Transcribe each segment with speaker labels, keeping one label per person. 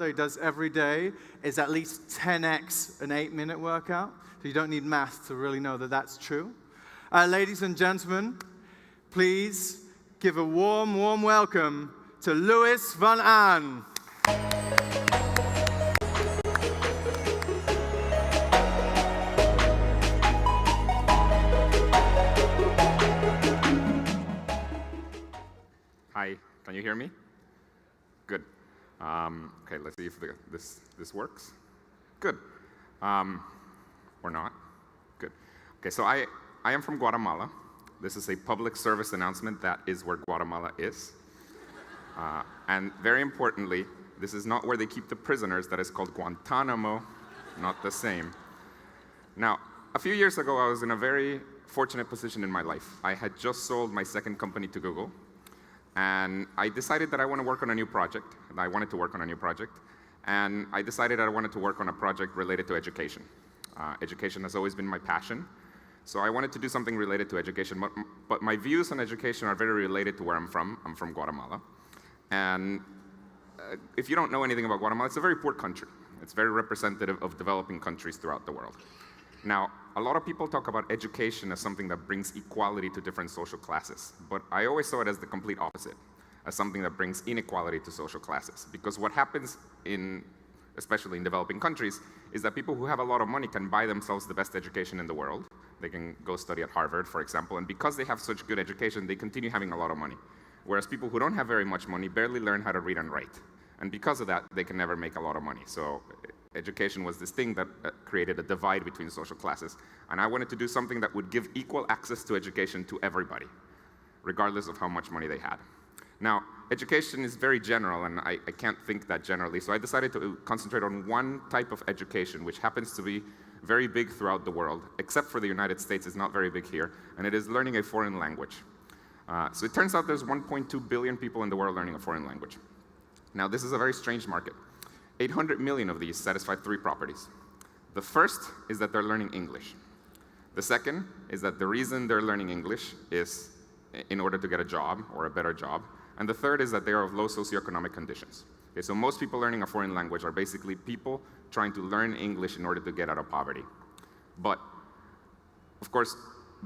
Speaker 1: he does every day is at least 10x an 8-minute workout. So you don't need math to really know that that's true. Ladies and gentlemen, please give a warm, warm welcome to Louis van Aan.
Speaker 2: Hi, can you hear me? Good. Okay, let's see if this works. Good. Or not. Good. Okay, so I am from Guatemala. This is a public service announcement. That is where Guatemala is. And very importantly, this is not where they keep the prisoners. That is called Guantanamo, not the same. Now, a few years ago, I was in a very fortunate position in my life. I had just sold my second company to Google. And I decided that I want to work on a new project. And I wanted to work on a new project. And I decided I wanted to work on a project related to education. Education has always been my passion. So I wanted to do something related to education. But my views on education are very related to where I'm from. I'm from Guatemala. And if you don't know anything about Guatemala, it's a very poor country. It's very representative of developing countries throughout the world. Now, a lot of people talk about education as something that brings equality to different social classes, but I always saw it as the complete opposite, as something that brings inequality to social classes. Because what happens especially in developing countries, is that people who have a lot of money can buy themselves the best education in the world. They can go study at Harvard, for example, and because they have such good education, they continue having a lot of money. Whereas people who don't have very much money barely learn how to read and write. And because of that, they can never make a lot of money. So education was this thing that created a divide between social classes. And I wanted to do something that would give equal access to education to everybody, regardless of how much money they had. Now, education is very general, and I can't think that generally. So I decided to concentrate on one type of education, which happens to be very big throughout the world, except for the United States. It's not very big here. And it is learning a foreign language. So it turns out there's 1.2 billion people in the world learning a foreign language. Now, this is a very strange market. 800 million of these satisfy 3 properties. The first is that they're learning English. The second is that the reason they're learning English is in order to get a job or a better job. And the third is that they are of low socioeconomic conditions. Okay, so most people learning a foreign language are basically people trying to learn English in order to get out of poverty. But, of course,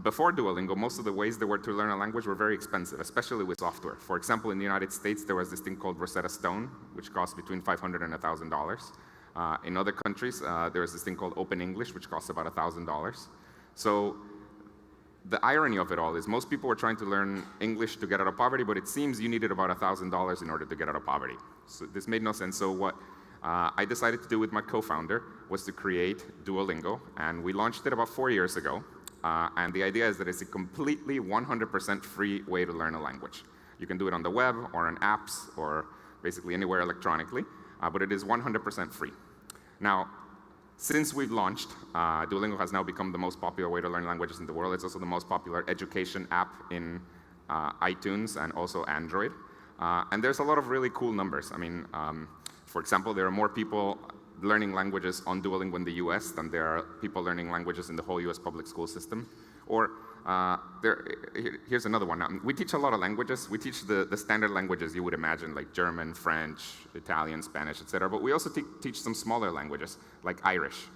Speaker 2: before Duolingo, most of the ways there were to learn a language were very expensive, especially with software. For example, in the United States, there was this thing called Rosetta Stone, which cost between $500 and $1,000. In other countries, there was this thing called Open English, which costs about $1,000. So the irony of it all is most people were trying to learn English to get out of poverty, but it seems you needed about $1,000 in order to get out of poverty. So this made no sense. So what I decided to do with my co-founder was to create Duolingo, and we launched it about 4 years ago. And the idea is that it's a completely 100% free way to learn a language. You can do it on the web or on apps or basically anywhere electronically, but it is 100% free. Now, since we've launched, Duolingo has now become the most popular way to learn languages in the world. It's also the most popular education app in iTunes and also Android. And there's a lot of really cool numbers. I mean, for example, there are more people learning languages on Duolingo in the US than there are people learning languages in the whole US public school system. Or here's another one. We teach a lot of languages. We teach the standard languages you would imagine, like German, French, Italian, Spanish, etc. But we also teach some smaller languages, like Irish.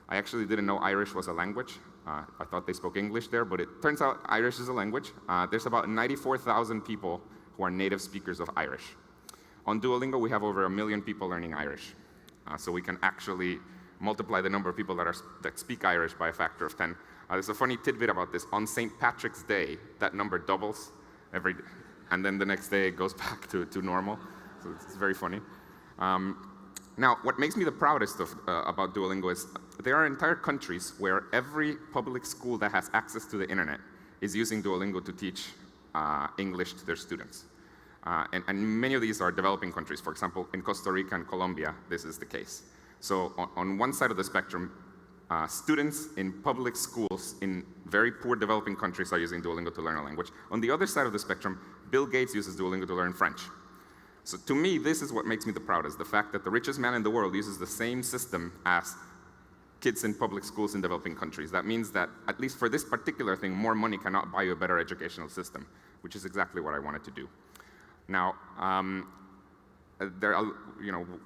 Speaker 2: I actually didn't know Irish was a language. I thought they spoke English there, but it turns out Irish is a language. There's about 94,000 people who are native speakers of Irish. On Duolingo, we have over 1 million people learning Irish. So we can actually multiply the number of people that speak Irish by a factor of 10. There's a funny tidbit about this. On St. Patrick's Day, that number doubles and then the next day it goes back to normal. So it's very funny. Now, what makes me the proudest about Duolingo is there are entire countries where every public school that has access to the internet is using Duolingo to teach English to their students. And many of these are developing countries. For example, in Costa Rica and Colombia, this is the case. So on one side of the spectrum, students in public schools in very poor developing countries are using Duolingo to learn a language. On the other side of the spectrum, Bill Gates uses Duolingo to learn French. So to me, this is what makes me the proudest, the fact that the richest man in the world uses the same system as kids in public schools in developing countries. That means that, at least for this particular thing, more money cannot buy you a better educational system, which is exactly what I wanted to do. Now,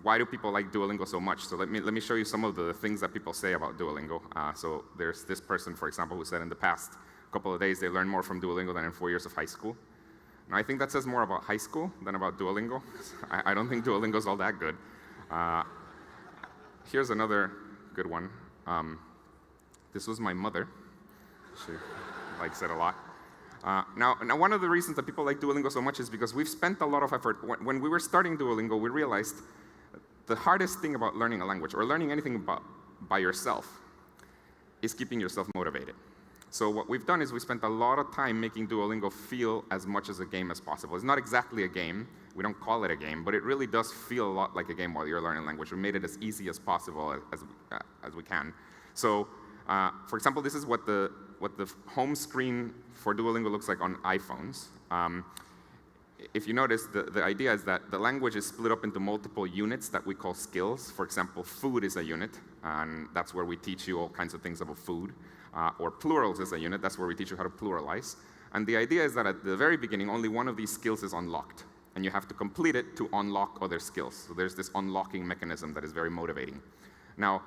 Speaker 2: why do people like Duolingo so much? So let me show you some of the things that people say about Duolingo. So there's this person, for example, who said in the past couple of days they learned more from Duolingo than in 4 years of high school. Now, I think that says more about high school than about Duolingo. I don't think Duolingo's all that good. Here's another good one. This was my mother. She likes it a lot. Now, one of the reasons that people like Duolingo so much is because we've spent a lot of effort. When we were starting Duolingo, we realized the hardest thing about learning a language, or learning anything by yourself, is keeping yourself motivated. So what we've done is we spent a lot of time making Duolingo feel as much as a game as possible. It's not exactly a game. We don't call it a game, but it really does feel a lot like a game while you're learning language. We made it as easy as possible as we can. So, for example, this is what the home screen for Duolingo looks like on iPhones. If you notice, the idea is that the language is split up into multiple units that we call skills. For example, food is a unit, and that's where we teach you all kinds of things about food. Or plurals is a unit, that's where we teach you how to pluralize. And the idea is that at the very beginning, only one of these skills is unlocked. And you have to complete it to unlock other skills. So there's this unlocking mechanism that is very motivating. Now,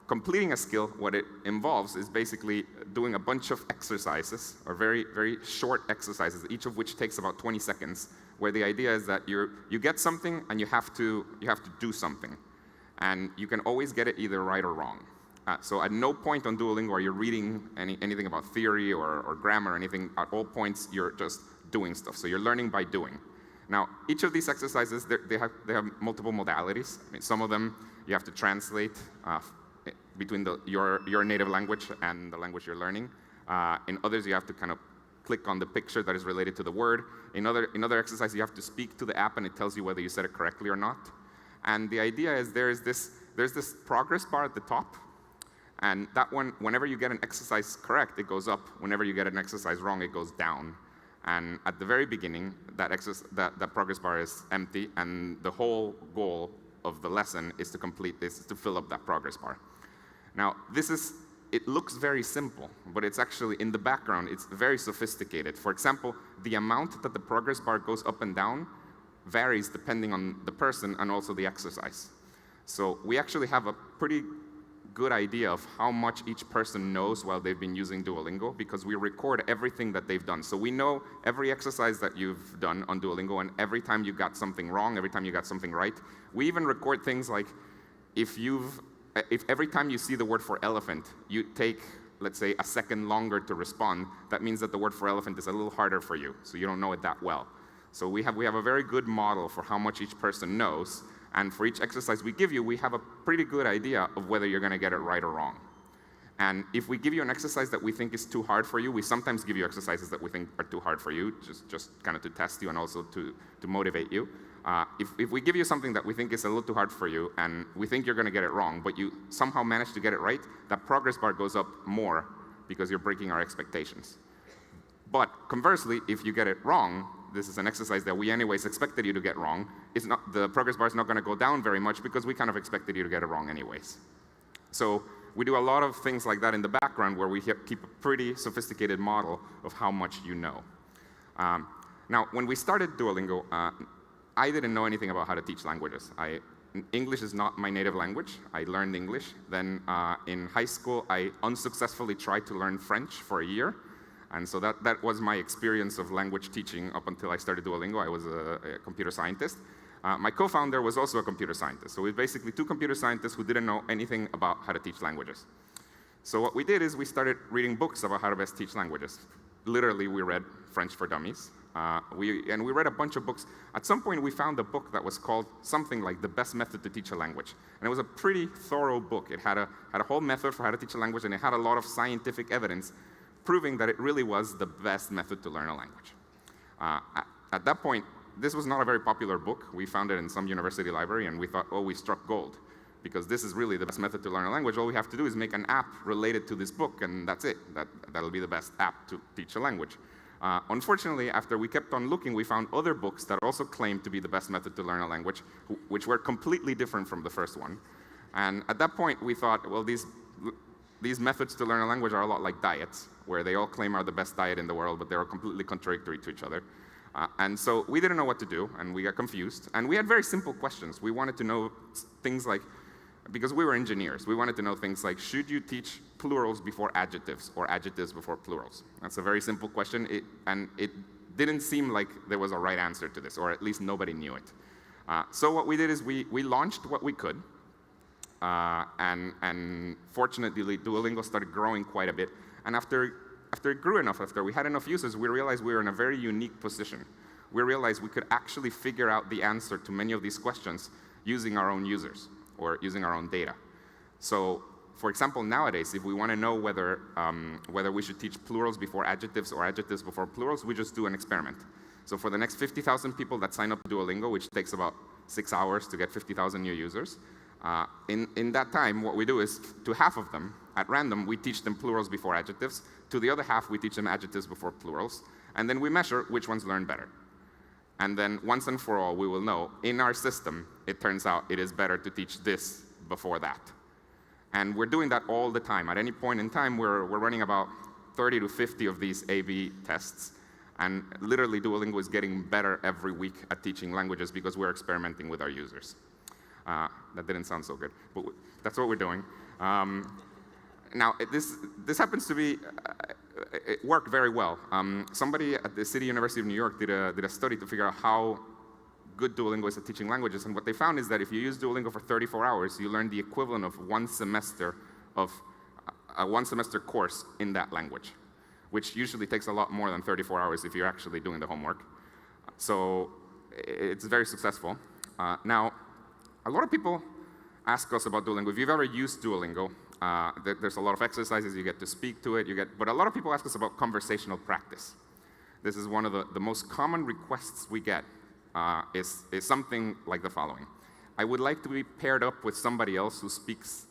Speaker 2: completing a skill, what it involves is basically doing a bunch of exercises, or very, very short exercises, each of which takes about 20 seconds, where the idea is that you get something and you have to do something. And you can always get it either right or wrong. So at no point on Duolingo are you reading anything about theory or grammar or anything. At all points, you're just doing stuff. So you're learning by doing. Now, each of these exercises, they have multiple modalities. I mean, some of them you have to translate between your native language and the language you're learning. In others, you have to kind of click on the picture that is related to the word. In other exercises, you have to speak to the app, and it tells you whether you said it correctly or not. And the idea is there's this progress bar at the top. And that one, whenever you get an exercise correct, it goes up. Whenever you get an exercise wrong, it goes down. And at the very beginning, that progress bar is empty, and the whole goal of the lesson is to fill up that progress bar. Now, it looks very simple, but it's actually, in the background, it's very sophisticated. For example, the amount that the progress bar goes up and down varies depending on the person and also the exercise. So we actually have a pretty good idea of how much each person knows while they've been using Duolingo, because we record everything that they've done. So we know every exercise that you've done on Duolingo, and every time you got something wrong, every time you got something right. We even record things like if every time you see the word for elephant, you take, let's say, a second longer to respond, that means that the word for elephant is a little harder for you, so you don't know it that well. So we have a very good model for how much each person knows. And for each exercise we give you, we have a pretty good idea of whether you're going to get it right or wrong. And if we give you an exercise that we think is too hard for you, we sometimes give you exercises that we think are too hard for you, just kind of to test you and also to motivate you. If we give you something that we think is a little too hard for you, and we think you're going to get it wrong, but you somehow manage to get it right, that progress bar goes up more because you're breaking our expectations. But conversely, if you get it wrong, this is an exercise that we anyways expected you to get wrong, the progress bar is not going to go down very much because we kind of expected you to get it wrong anyways. So we do a lot of things like that in the background where we keep a pretty sophisticated model of how much you know. Now, when we started Duolingo, I didn't know anything about how to teach languages. English is not my native language. I learned English. Then in high school, I unsuccessfully tried to learn French for a year. And so that was my experience of language teaching up until I started Duolingo. I was a computer scientist. My co-founder was also a computer scientist. So we were basically two computer scientists who didn't know anything about how to teach languages. So what we did is we started reading books about how to best teach languages. Literally, we read French for Dummies. We read a bunch of books. At some point, we found a book that was called something like The Best Method to Teach a Language. And it was a pretty thorough book. It had a whole method for how to teach a language, and it had a lot of scientific evidence proving that it really was the best method to learn a language. At that point, this was not a very popular book. We found it in some university library, and we thought, oh, we struck gold, because this is really the best method to learn a language. All we have to do is make an app related to this book, and that's it. That'll be the best app to teach a language. Unfortunately, after we kept on looking, we found other books that also claimed to be the best method to learn a language, which were completely different from the first one. And at that point, we thought, well, these methods to learn a language are a lot like diets, where they all claim are the best diet in the world, but they're completely contradictory to each other. And so we didn't know what to do, and we got confused. And we had very simple questions. We wanted to know things like, because we were engineers, we wanted to know things like, should you teach plurals before adjectives or adjectives before plurals? That's a very simple question, and it didn't seem like there was a right answer to this, or at least nobody knew it. So what we did is we launched what we could, and fortunately Duolingo started growing quite a bit. And after it grew enough, after we had enough users, we realized we were in a very unique position. We realized we could actually figure out the answer to many of these questions using our own users or using our own data. So, for example, nowadays, if we want to know whether we should teach plurals before adjectives or adjectives before plurals, we just do an experiment. So for the next 50,000 people that sign up to Duolingo, which takes about 6 hours to get 50,000 new users, in that time, what we do is, to half of them, at random, we teach them plurals before adjectives. To the other half, we teach them adjectives before plurals. And then we measure which ones learn better. And then once and for all, we will know, in our system, it turns out it is better to teach this before that. And we're doing that all the time. At any point in time, we're running about 30 to 50 of these A/B tests. And literally, Duolingo is getting better every week at teaching languages because we're experimenting with our users. That didn't sound so good, but that's what we're doing. Now, this happens to be, it worked very well. Somebody at the City University of New York did a study to figure out how good Duolingo is at teaching languages, and what they found is that if you use Duolingo for 34 hours, you learn the equivalent of one semester of a one-semester course in that language, which usually takes a lot more than 34 hours if you're actually doing the homework. So it's very successful. Now, a lot of people ask us about Duolingo. If you've ever used Duolingo, there's a lot of exercises, you get to speak to it, but a lot of people ask us about conversational practice. This is one of the most common requests we get, is something like the following. I would like to be paired up with somebody else who speaks,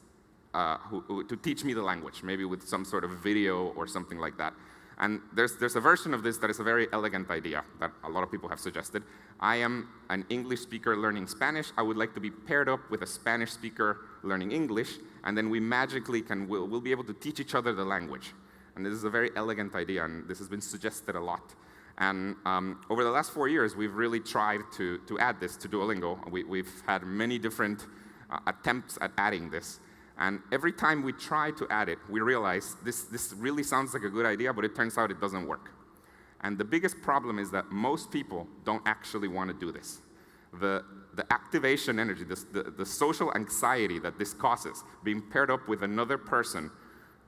Speaker 2: to teach me the language, maybe with some sort of video or something like that. And there's a version of this that is a very elegant idea that a lot of people have suggested. I am an English speaker learning Spanish. I would like to be paired up with a Spanish speaker learning English, and then we magically we'll be able to teach each other the language. And this is a very elegant idea, and this has been suggested a lot. And over the last 4 years, we've really tried to add this to Duolingo. We've had many different attempts at adding this. And every time we try to add it, we realize this really sounds like a good idea, but it turns out it doesn't work. And the biggest problem is that most people don't actually want to do this. The activation energy, the social anxiety that this causes, being paired up with another person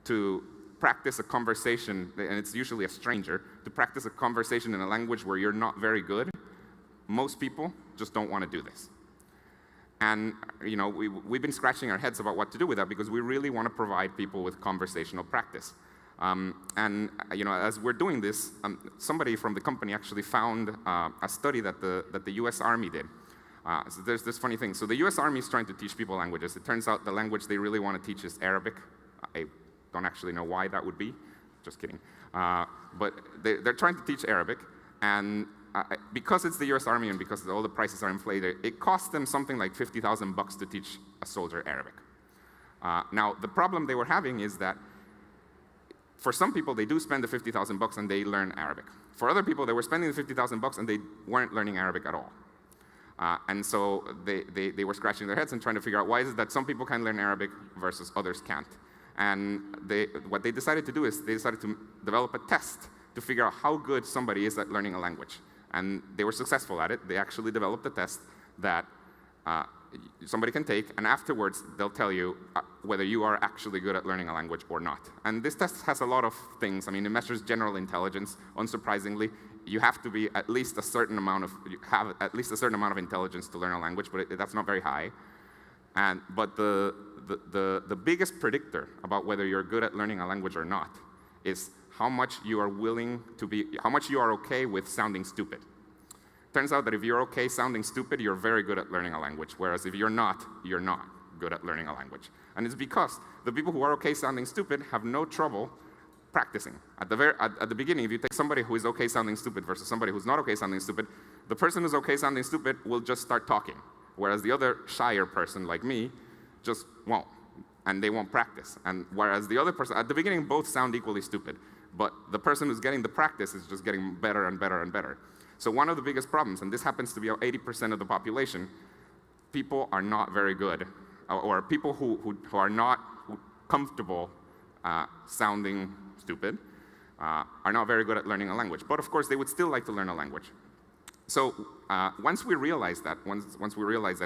Speaker 2: to practice a conversation, and it's usually a stranger, to practice a conversation in a language where you're not very good, most people just don't want to do this. And we've been scratching our heads about what to do with that because we really want to provide people with conversational practice. As we're doing this, somebody from the company actually found a study that the US Army did. So there's this funny thing. So the US Army is trying to teach people languages. It turns out the language they really want to teach is Arabic. I don't actually know why that would be. Just kidding. But they're trying to teach Arabic, and because it's the US Army and because all the prices are inflated, it costs them something like $50,000 to teach a soldier Arabic. Now, the problem they were having is that for some people, they do spend the $50,000 and they learn Arabic. For other people, they were spending the $50,000 and they weren't learning Arabic at all. And so they were scratching their heads and trying to figure out why is it that some people can learn Arabic versus others can't. And what they decided to do is they decided to develop a test to figure out how good somebody is at learning a language. And they were successful at it. They actually developed a test that somebody can take, and afterwards they'll tell you whether you are actually good at learning a language or not. And this test has a lot of things. I mean, it measures general intelligence. Unsurprisingly, you have to be at least a certain amount of intelligence to learn a language, but that's not very high. But the biggest predictor about whether you're good at learning a language or not is how much you are okay with sounding stupid. Turns out that if you're okay sounding stupid, you're very good at learning a language, whereas if you're not good at learning a language. And it's because the people who are okay sounding stupid have no trouble practicing. At the beginning, if you take somebody who is okay sounding stupid versus somebody who's not okay sounding stupid, the person who's okay sounding stupid will just start talking, whereas the other shyer person, like me, just won't, and they won't practice. And whereas the other person, at the beginning, both sound equally stupid, but the person who's getting the practice is just getting better and better and better. So one of the biggest problems, and this happens to be about 80% of the population, people are not very good, or people who are not comfortable sounding stupid, are not very good at learning a language. But of course, they would still like to learn a language. So once we realized that,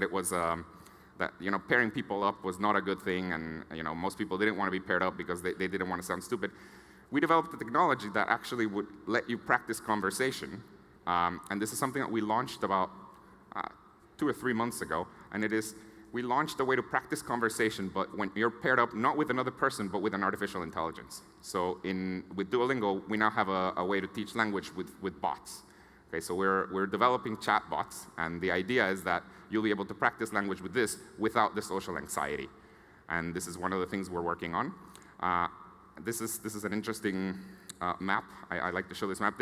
Speaker 2: it was that pairing people up was not a good thing, and most people didn't want to be paired up because they didn't want to sound stupid, we developed a technology that actually would let you practice conversation. And this is something that we launched about 2 or 3 months ago, and we launched a way to practice conversation, but when you're paired up not with another person, but with an artificial intelligence. So with Duolingo, we now have a way to teach language with bots. Okay, so we're developing chat bots, and the idea is that you'll be able to practice language with this without the social anxiety. And this is one of the things we're working on. This is an interesting map. I like to show this map.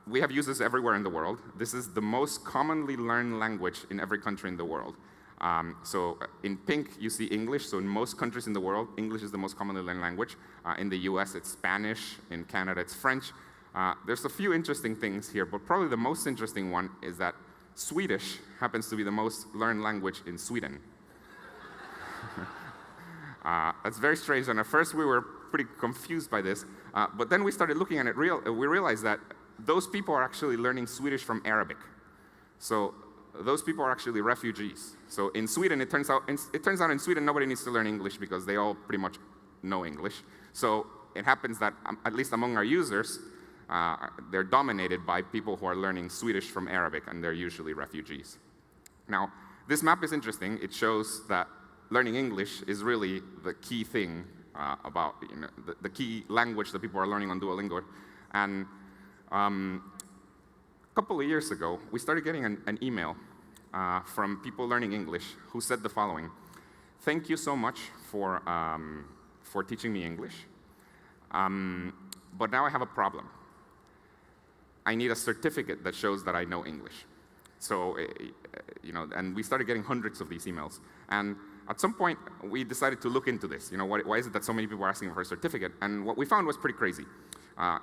Speaker 2: We have users everywhere in the world. This is the most commonly learned language in every country in the world. So in pink, you see English. So in most countries in the world, English is the most commonly learned language. In the US, it's Spanish. In Canada, it's French. There's a few interesting things here, but probably the most interesting one is that Swedish happens to be the most learned language in Sweden. That's very strange, and at first we were pretty confused by this, but then we started looking at it, we realized that those people are actually learning Swedish from Arabic. So those people are actually refugees. So in Sweden, it turns out in Sweden nobody needs to learn English because they all pretty much know English. So it happens that, at least among our users, they're dominated by people who are learning Swedish from Arabic, and they're usually refugees. Now, this map is interesting. It shows that learning English is really the key thing about the key language that people are learning on Duolingo. And a couple of years ago, we started getting an email from people learning English who said the following: "Thank you so much for teaching me English, but now I have a problem. I need a certificate that shows that I know English." So, and we started getting hundreds of these emails. And at some point, we decided to look into this. Why is it that so many people are asking for a certificate? And what we found was pretty crazy.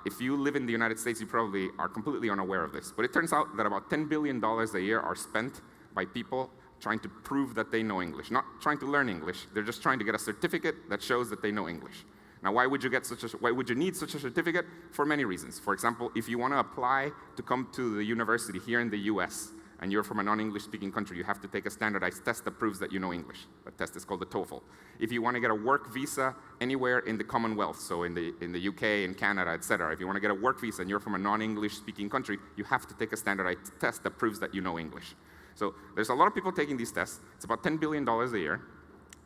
Speaker 2: If you live in the United States, you probably are completely unaware of this. But it turns out that about $10 billion a year are spent by people trying to prove that they know English. Not trying to learn English. They're just trying to get a certificate that shows that they know English. Now, why would you need such a certificate? For many reasons. For example, if you want to apply to come to the university here in the US, and you're from a non-English speaking country, you have to take a standardized test that proves that you know English. That test is called the TOEFL. If you want to get a work visa anywhere in the Commonwealth, so in the UK, in Canada, etc., if you want to get a work visa and you're from a non-English speaking country, you have to take a standardized test that proves that you know English. So there's a lot of people taking these tests. It's about $10 billion a year.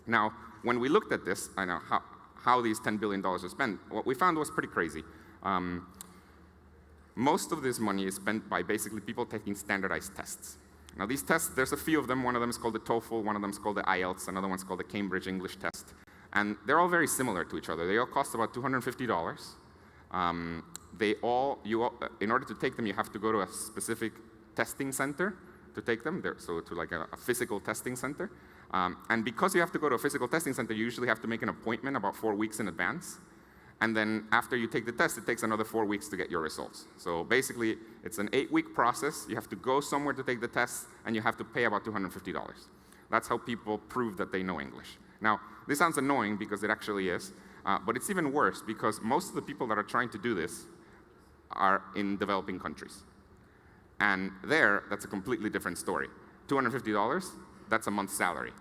Speaker 2: Now, when we looked at this, I know how these $10 billion are spent, what we found was pretty crazy. Most of this money is spent by basically people taking standardized tests. Now these tests, there's a few of them. One of them is called the TOEFL, one of them is called the IELTS, another one's called the Cambridge English Test. And they're all very similar to each other. They all cost about $250. In order to take them, you have to go to a specific testing center to take them, so to like a physical testing center. And because you have to go to a physical testing center, you usually have to make an appointment about 4 weeks in advance. And then after you take the test, it takes another 4 weeks to get your results. So basically, it's an 8-week process. You have to go somewhere to take the test, and you have to pay about $250. That's how people prove that they know English. Now, this sounds annoying because it actually is, but it's even worse because most of the people that are trying to do this are in developing countries. And there, that's a completely different story. $250, that's a month's salary.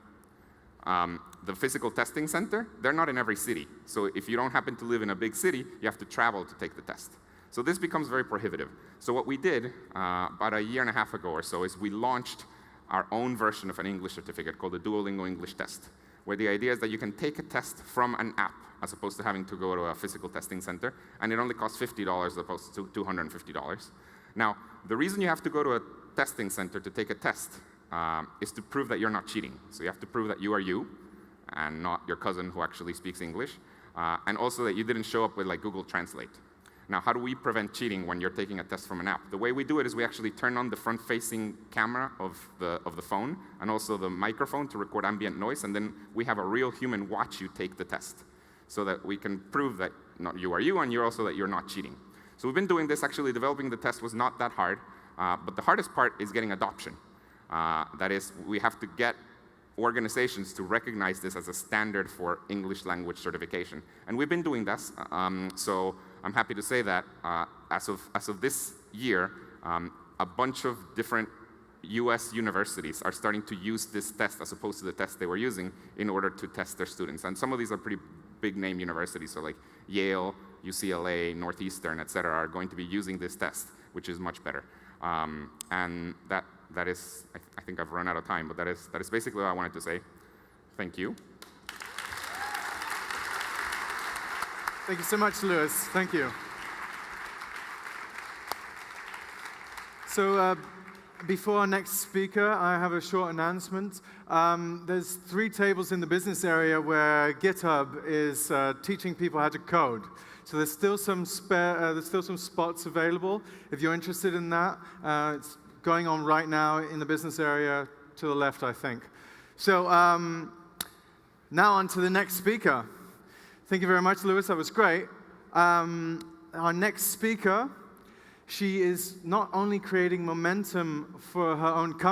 Speaker 2: The physical testing center, they're not in every city. So if you don't happen to live in a big city, you have to travel to take the test. So this becomes very prohibitive. So what we did about a year and a half ago or so is we launched our own version of an English certificate called the Duolingo English Test, where the idea is that you can take a test from an app as opposed to having to go to a physical testing center, and it only costs $50 as opposed to $250. Now, the reason you have to go to a testing center to take a test is to prove that you're not cheating. So you have to prove that you are you and not your cousin who actually speaks English, and also that you didn't show up with like Google Translate. Now, how do we prevent cheating when you're taking a test from an app? The way we do it is we actually turn on the front-facing camera of the phone and also the microphone to record ambient noise, and then we have a real human watch you take the test so that we can prove that you are you and also that you're not cheating. So we've been doing this. Actually, developing the test was not that hard, but the hardest part is getting adoption. That is, we have to get organizations to recognize this as a standard for English language certification. And we've been doing this. So I'm happy to say that as of this year, a bunch of different US universities are starting to use this test as opposed to the test they were using in order to test their students. And some of these are pretty big name universities, so like Yale, UCLA, Northeastern, et cetera, are going to be using this test, which is much better. And that is, I think I've run out of time, but that is basically what I wanted to say. Thank you.
Speaker 1: Thank you so much, Lewis. Thank you. So before our next speaker, I have a short announcement. There's 3 tables in the business area where GitHub is teaching people how to code. So there's still some spots available if you're interested in that. It's going on right now in the business area to the left, I think. So now on to the next speaker. Thank you very much, Lewis. That was great. Our next speaker, she is not only creating momentum for her own company,